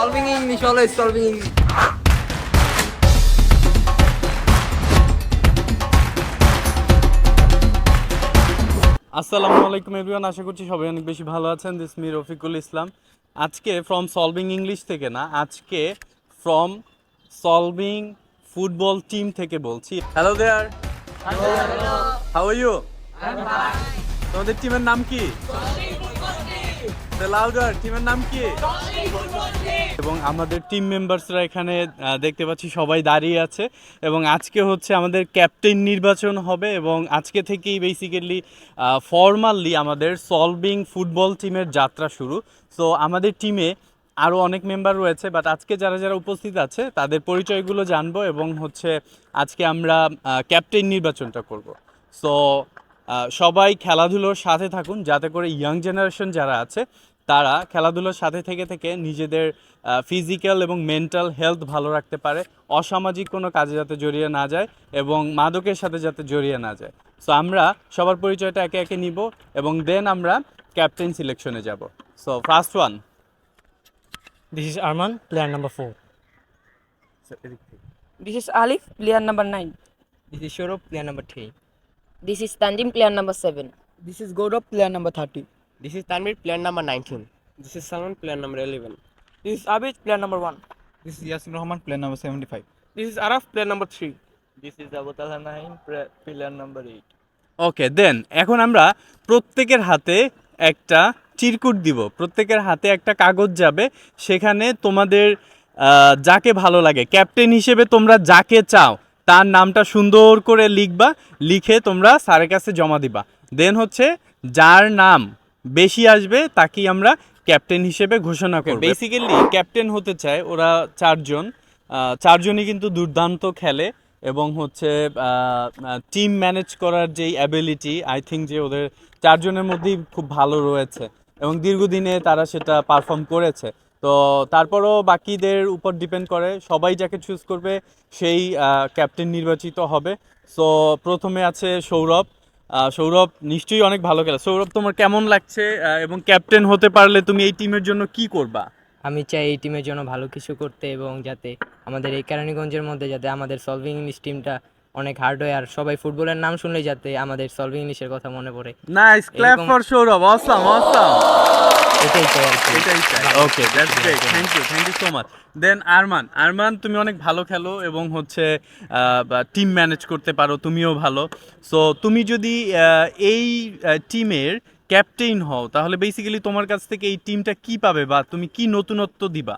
Solving English, always solving English. আসসালামু আলাইকুম everyone, আশা করছি সবাই অনেক বেশি ভালো আছেন। This me Rafiqul Islam. আজকে ফ্রম সলভিং ইংলিশ থেকে না, আজকে ফ্রম সলভিং ফুটবল টিম থেকে বলছি। Hello there, how are you? তোমাদের টিমের নাম কি? লাউডার, টিমের নাম কি? এবং আমাদের টিম মেম্বার্সরা এখানে দেখতে পাচ্ছি সবাই দাঁড়িয়ে আছে এবং আজকে হচ্ছে আমাদের ক্যাপ্টেন নির্বাচন হবে এবং আজকে থেকেই বেসিক্যালি ফর্মালি আমাদের সলভিং ফুটবল টিমের যাত্রা শুরু। সো আমাদের টিমে আরও অনেক মেম্বার রয়েছে, বাট আজকে যারা যারা উপস্থিত আছে তাদের পরিচয়গুলো জানবো এবং হচ্ছে আজকে আমরা ক্যাপ্টেন নির্বাচনটা করব। সো সবাই খেলাধুলোর সাথে থাকুন, যাতে করে ইয়াং জেনারেশন যারা আছে তারা খেলাধুলোর সাথে থেকে থেকে নিজেদের ফিজিক্যাল এবং মেন্টাল হেলথ ভালো রাখতে পারে, অসামাজিক কোনো কাজে যাতে জড়িয়ে না যায় এবং মাদকের সাথে যাতে জড়িয়ে না যায়। সো আমরা সবার পরিচয়টা একে একে নিব এবং দেন আমরা ক্যাপ্টেন সিলেকশনে যাব। So first one, This is Arman, player number 4. This is Alif, player number 9. This is Shorob, player number 3. This is Tanjim, player number 7. This is Gaurav, player number 30. This is Tanvir, player number 19. This is Salman, player number 11. This is Abid, player number 1. This is Yasin Rahman, player number 75. This is Araf, player number 3. This is Abu Talha Naim, player number 8. ওকে দেন এখন আমরা প্রত্যেকের হাতে একটা চিরকুট দিব, প্রত্যেকের হাতে একটা কাগজ যাবে, সেখানে তোমাদের যাকে ভালো লাগে ক্যাপ্টেন হিসেবে তোমরা যাকে চাও তার নামটা সুন্দর করে লিখবা, লিখে তোমরা স্যারের কাছে জমা দিবা। দেন হচ্ছে যার নাম বেশি আসবে তাকেই আমরা ক্যাপ্টেন হিসেবে ঘোষণা করব। বেসিক্যালি ক্যাপ্টেন হতে চায় ওরা চারজনই কিন্তু দুর্দান্ত খেলে এবং হচ্ছে টিম ম্যানেজ করার যেই অ্যাবিলিটি আই থিঙ্ক যে ওদের চারজনের মধ্যেই খুব ভালো রয়েছে এবং দীর্ঘদিনে তারা সেটা পারফর্ম করেছে। তো তারপরও বাকিদের উপর ডিপেন্ড করে, সবাই যাকে চুজ করবে সেই ক্যাপ্টেন নির্বাচিত হবে। সো প্রথমে আছে সৌরভ। সৌরভ নিশ্চয়ই অনেক ভালো খেলে। সৌরভ, তোমার কেমন লাগছে এবং ক্যাপ্টেন হতে পারলে তুমি এই টিমের জন্য কি করবা? আমি চাই এই টিমের জন্য ভালো কিছু করতে এবং যাতে আমাদের এই কেরানীগঞ্জের মধ্যে যাতে আমাদের সলভিং ইংলিশ টিমটা অনেক হার্ড হয় আর সবাই ফুটবলের নাম শুনলে যাতে আমাদের সলভিং ইংলিশের কথা মনে পড়ে। Nice, clap for Sourav. Awesome awesome, এটাই চাই আর কি। এটাই চাই। Okay, that's great, thank you so much. Then Arman তুমি অনেক ভালো খেলো এবং হচ্ছে টিম ম্যানেজ করতে পারো, তুমিও ভালো। সো তুমি যদি এই টিমের ক্যাপ্টেন হও তাহলে বেসিক্যালি তোমার কাছ থেকে এই টিমটা কি পাবে বা তুমি কি নতুনত্ব দিবা?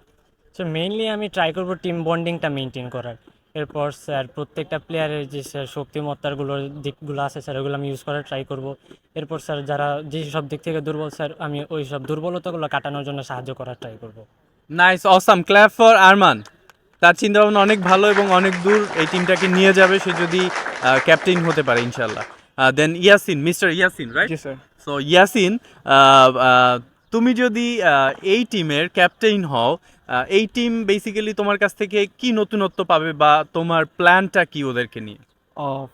সো মেইনলি আমি ট্রাই করব টিম বন্ডিংটা মেনটেন করার। এরপর স্যার প্রত্যেকটা প্লেয়ারের যে স্যার শক্তিমত্তারগুলোর দিকগুলো আছে স্যার ওগুলো আমি ইউজ করার ট্রাই করব। এরপর স্যার যারা যে সব দিক থেকে দুর্বল স্যার আমি ওই সব দুর্বলতাগুলো কাটানোর জন্য সাহায্য করার ট্রাই করব। Nice, awesome, clap for Arman. তার চিন্তাভাবনা অনেক ভালো এবং অনেক দূর এই টিমটাকে নিয়ে যাবে সে যদি ক্যাপ্টেন হতে পারে ইনশাল্লাহ। Then Yasin, mister Yasin, right? Yes, sir. So Yasin, তুমি যদি এই টিমের ক্যাপ্টেন হও, এই টিম বেসিক্যালি তোমার কাছ থেকে কি নতুনত্ব পাবে বা তোমার প্ল্যানটা কি ওদেরকে নিয়ে?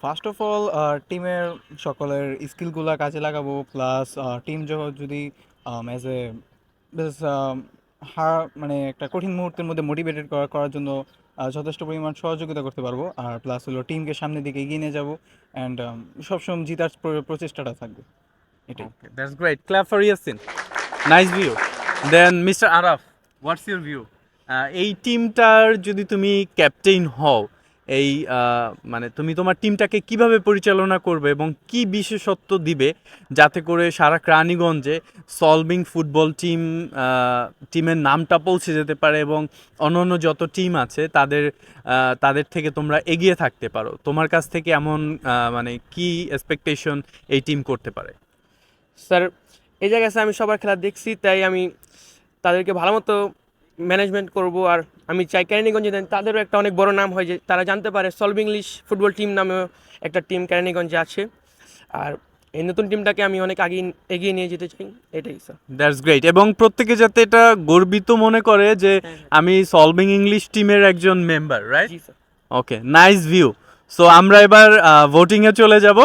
ফার্স্ট অফ অল টিমের সকলের স্কিলগুলো কাজে লাগাবো, প্লাস টিম যদি অ্যাজ এ বেশ মানে একটা কঠিন মুহূর্তের মধ্যে মোটিভেটেড করার জন্য যথেষ্ট পরিমাণ সহযোগিতা করতে পারবো। আর প্লাস হলো টিমকে সামনের দিকে এগিয়ে নিয়ে যাবো অ্যান্ড সবসময় জিতার প্রচেষ্টাটা থাকবে, এটাই। That's great, clap for Yasin, nice view. Then mister Araf, what's your view? এই টিমটার যদি তুমি ক্যাপ্টেন হও, এই মানে তুমি তোমার টিমটাকে কিভাবে পরিচালনা করবে এবং কি বিশেষত্ব দিবে যাতে করে সারা কেরানীগঞ্জে সলভিং ফুটবল টিমের নামটা পৌঁছে যেতে পারে এবং অন্যান্য যত টিম আছে তাদের থেকে তোমরা এগিয়ে থাকতে পারো? তোমার কাছ থেকে এমন মানে কি এক্সপেকটেশন এই টিম করতে পারে? স্যার এই জায়গায় আমি সবার খেলা দেখছি, তাই আমি তাদেরকে ভালো মতো ম্যানেজমেন্ট করব। আর আমি চাই কেরানীগঞ্জে তাদেরও একটা অনেক বড় নাম হয়, যে তারা জানতে পারে সলভিং ইংলিশ ফুটবল টিম নামেও একটা টিম কেরানীগঞ্জে আছে। আর এই নতুন টিমটাকে আমি অনেক আগে এগিয়ে নিয়ে যেতে চাই, এটাই স্যার। দ্যাটস গ্রেট, এবং প্রত্যেকে যাতে এটা গর্বিত মনে করে যে আমি সলভিং ইংলিশ টিমের একজন মেম্বার, রাইট? জি স্যার। ওকে, নাইস ভিউ। সো আমরা এবার ভোটিংয়ে চলে যাব।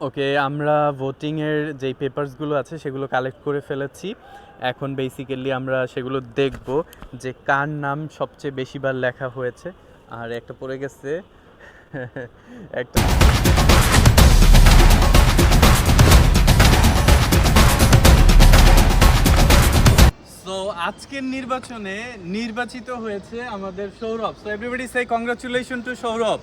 ওকে, আমরা ভোটিংয়ের যেই পেপারসগুলো আছে সেগুলো কালেক্ট করে ফেলেছি। এখন বেসিক্যালি আমরা সেগুলো দেখব যে কার নাম সবচেয়ে বেশিবার লেখা হয়েছে। আর একটা পড়ে গেছে একটা। সো আজকের নির্বাচনে নির্বাচিত হয়েছে আমাদের সৌরভ। সো এভরিবডি সে কংগ্রাচুলেশন টু সৌরভ।